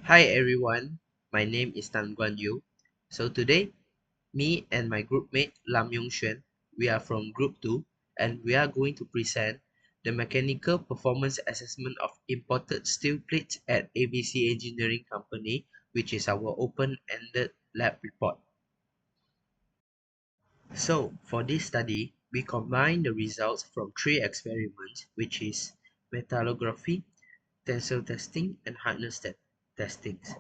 Hi everyone, my name is Tan Guan Yu. So today, me and my group mate Lam Yong Xuan, we are from Group 2 and we are going to present the Mechanical Performance Assessment of Imported Steel Plates at ABC Engineering Company, which is our open-ended lab report. So for this study, we combine the results from three experiments, which is metallography, tensile testing, and hardness testings.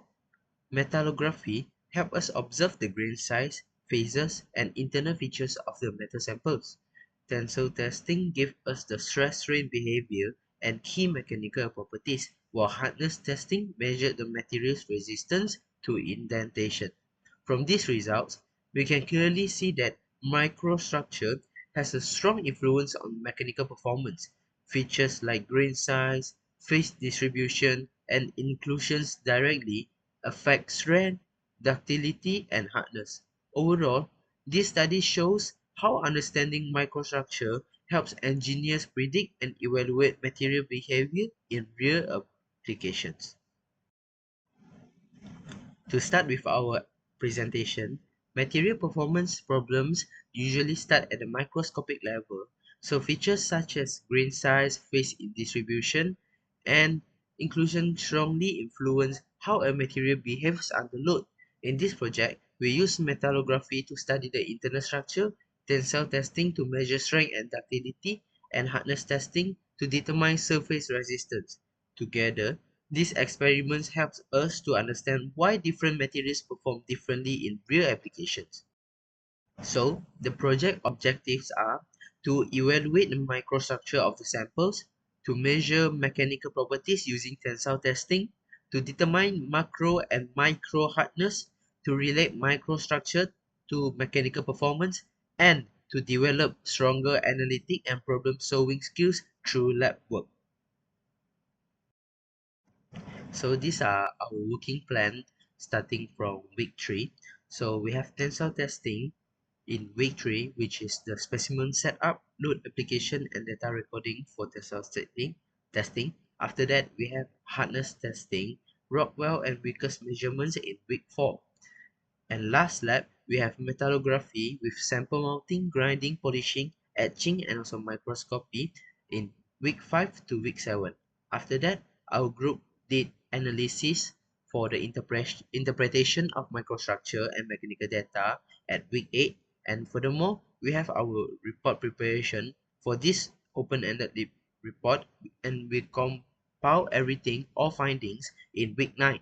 Metallography helps us observe the grain size, phases, and internal features of the metal samples. Tensile testing gives us the stress-strain behavior and key mechanical properties, while hardness testing measures the material's resistance to indentation. From these results, we can clearly see that microstructure has a strong influence on mechanical performance. Features like grain size, phase distribution, and inclusions directly affect strength, ductility, and hardness. Overall, this study shows how understanding microstructure helps engineers predict and evaluate material behavior in real applications. To start with our presentation, material performance problems usually start at the microscopic level, so features such as grain size, phase distribution, and inclusion strongly influence how a material behaves under load. In this project, we use metallography to study the internal structure, tensile testing to measure strength and ductility, and hardness testing to determine surface resistance. Together, these experiments help us to understand why different materials perform differently in real applications. So, the project objectives are to evaluate the microstructure of the samples, to measure mechanical properties using tensile testing, to determine macro and micro hardness, to relate microstructure to mechanical performance, and to develop stronger analytic and problem-solving skills through lab work. So these are our working plan starting from week 3. So we have tensile testing in week 3, which is the specimen setup, load application, and data recording for tensile testing. After that, we have hardness testing, Rockwell and Vickers measurements in week 4. And last lab, we have metallography with sample mounting, grinding, polishing, etching, and also microscopy in week 5 to week 7. After that, our group did analysis for the interpretation of microstructure and mechanical data at week 8. And furthermore, we have our report preparation for this open-ended report, and we compile everything, all findings, in week 9.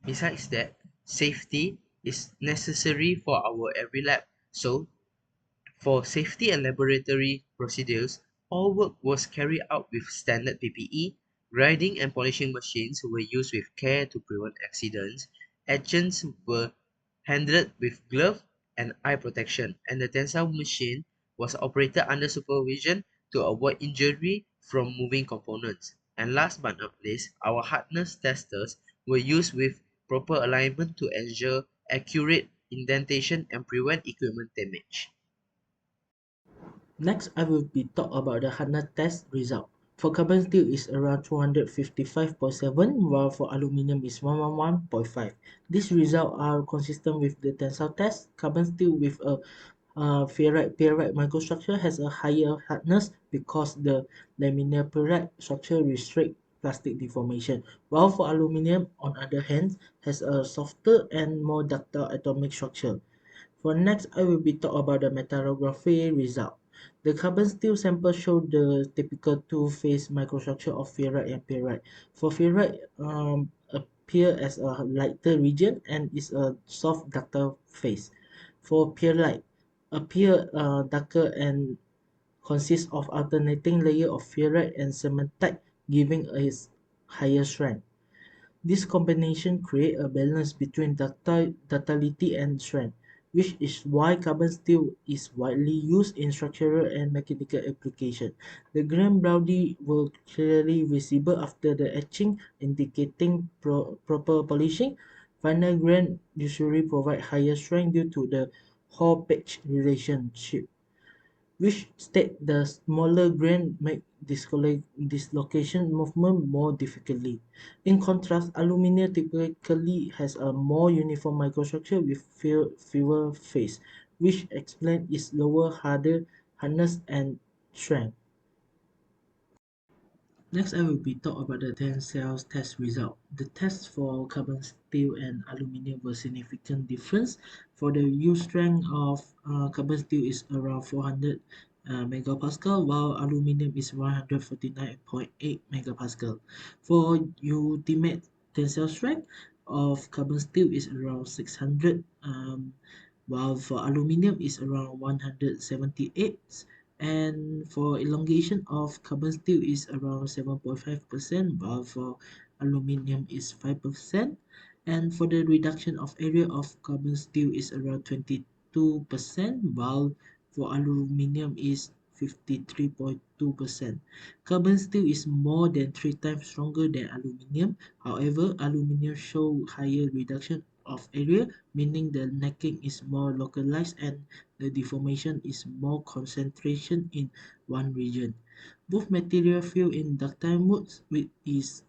Besides that, safety is necessary for our every lab. So, for safety and laboratory procedures, all work was carried out with standard PPE. Grinding and polishing machines were used with care to prevent accidents. Agents were handled with glove and eye protection, and the tensile machine was operated under supervision to avoid injury from moving components. And last but not least, our hardness testers were used with proper alignment to ensure accurate indentation and prevent equipment damage. Next, I will be talk about the hardness test result. For carbon steel is around 255.7, while for aluminium is 111.5. These results are consistent with the tensile test. Carbon steel with a ferrite microstructure has a higher hardness because the laminar ferrite structure restrict plastic deformation, while for aluminium, on other hand, has a softer and more ductile atomic structure. For next, I will be talk about the metallography result. The carbon steel sample showed the typical two-phase microstructure of ferrite and pyrite. For ferrite, appear as a lighter region and is a soft ductile phase. For pyrite, appear darker and consists of alternating layer of ferrite and cementite, giving a higher strength. This combination creates a balance between ductility and strength, which is why carbon steel is widely used in structural and mechanical applications. The grain body were clearly visible after the etching, indicating proper polishing. Final grain usually provide higher strength due to the Hall-Page relationship. which state the smaller grain make dislocation movement more difficultly. In contrast, aluminium typically has a more uniform microstructure with fewer phase, which explains its lower hardness and strength. Next, I will be talk about the tensile test result. The tests for carbon steel and aluminium were significant difference. For the yield strength of carbon steel is around 400 megapascal, while aluminium is 149.8 megapascal. For ultimate tensile strength of carbon steel is around 600, while for aluminium is around 178, and for elongation of carbon steel is around 7.5%, while for aluminium is 5%, and for the reduction of area of carbon steel is around 22%, while for aluminium is 53.2%. Carbon steel is more than 3 times stronger than aluminium. However, aluminium show higher reduction of area, meaning the necking is more localized and the deformation is more concentration in one region. Both material fail in ductile modes, which is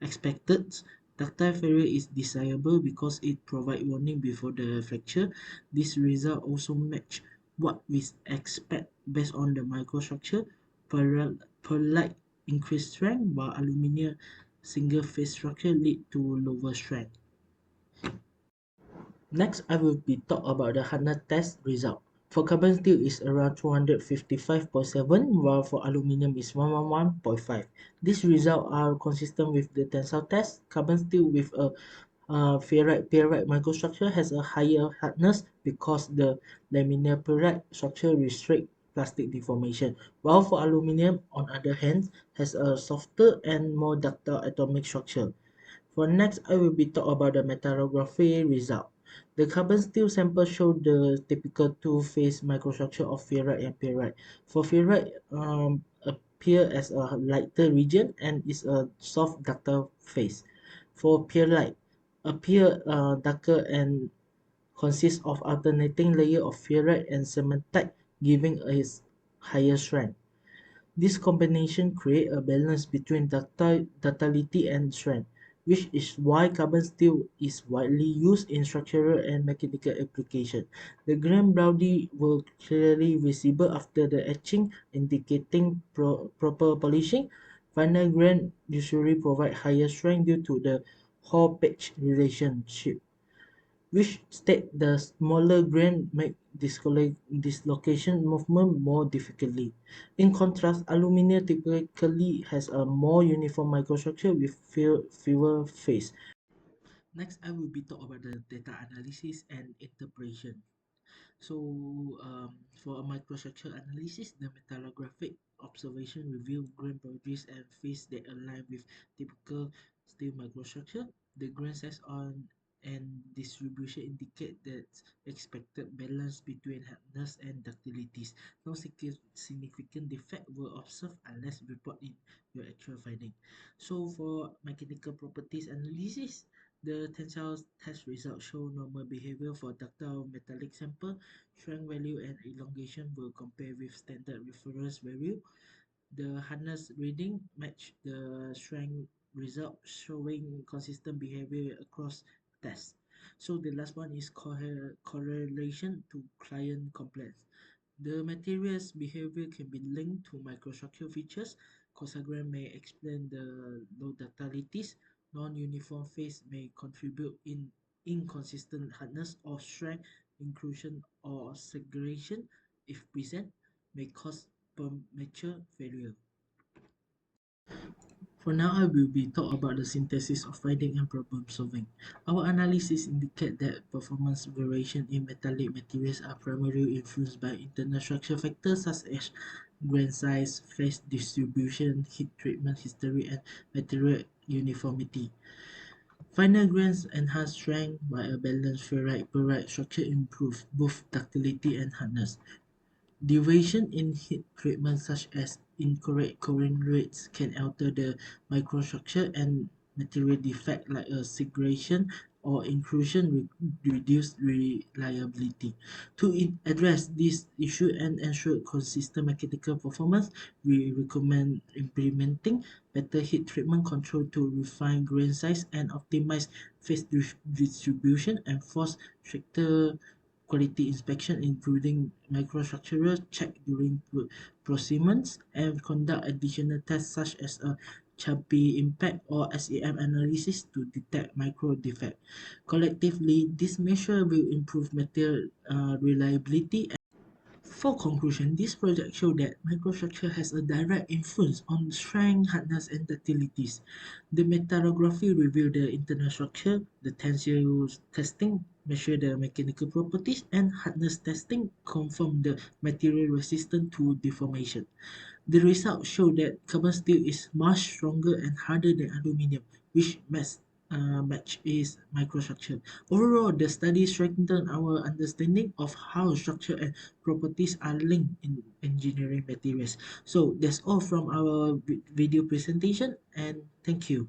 expected. Ductile failure is desirable because it provides warning before the fracture. This result also match what we expect based on the microstructure. Perlite increased strength, while aluminium single phase structure lead to lower strength. Next, I will be talk about the hardness test result. For carbon steel is around 255.7, while for aluminium is 111.5. These results are consistent with the tensile test. Carbon steel with a ferrite microstructure has a higher hardness because the laminar ferrite structure restrict plastic deformation, while for aluminium, on other hand, has a softer and more ductile atomic structure. For next, I will be talk about the metallography result. The carbon steel sample showed the typical two-phase microstructure of ferrite and pyrite. For ferrite, appear as a lighter region and is a soft ductile phase. For pyrite, appear darker and consists of alternating layer of ferrite and cementite, giving a higher strength. This combination creates a balance between ductility and strength, which is why carbon steel is widely used in structural and mechanical applications. The grain body were clearly visible after the etching, indicating proper polishing. Final grain usually provide higher strength due to the Hall-Page relationship, which state the smaller grain make dislocation movement more difficultly. In contrast, aluminium typically has a more uniform microstructure with fewer phase. Next, I will be talk about the data analysis and interpretation. So, for a microstructure analysis, the metallographic observation reveal grain boundaries and phase that align with typical steel microstructure. The grain size on and distribution indicate that expected balance between hardness and ductilities. No significant defect were observed unless reported in your actual finding. So, for mechanical properties analysis, the tensile test results show normal behavior for ductile metallic sample. Strength value and elongation were compared with standard reference value. The harness reading matched the strength result, showing consistent behavior across tests. So the last one is correlation to client complaints. The material's behavior can be linked to microstructural features. Cosagram may explain the low ductilities. Non-uniform phase may contribute in inconsistent hardness or strength. Inclusion or segregation, if present, may cause premature failure. For now, I will be talk about the synthesis of finding and problem solving. Our analysis indicate that performance variation in metallic materials are primarily influenced by internal structure factors such as grain size, phase distribution, heat treatment history, and material uniformity. Finer grains enhance strength, while a balanced ferrite-pyrite structure improves both ductility and hardness. Deviation in heat treatment such as incorrect cooling rates can alter the microstructure, and material defect like a segregation or inclusion reduced reliability. To address this issue and ensure consistent mechanical performance, we recommend implementing better heat treatment control to refine grain size and optimize phase distribution, enforce stricter quality inspection including microstructural check during procurements, and conduct additional tests such as a Chappie impact or SEM analysis to detect micro defect. Collectively, this measure will improve material reliability. For conclusion, this project showed that microstructure has a direct influence on strength, hardness, and ductilities. The metallography revealed the internal structure, the tensile testing measured the mechanical properties, and hardness testing confirmed the material resistant to deformation. The results show that carbon steel is much stronger and harder than aluminum, which match its microstructure. Overall, the study strengthened our understanding of how structure and properties are linked in engineering materials. So that's all from our video presentation, and thank you.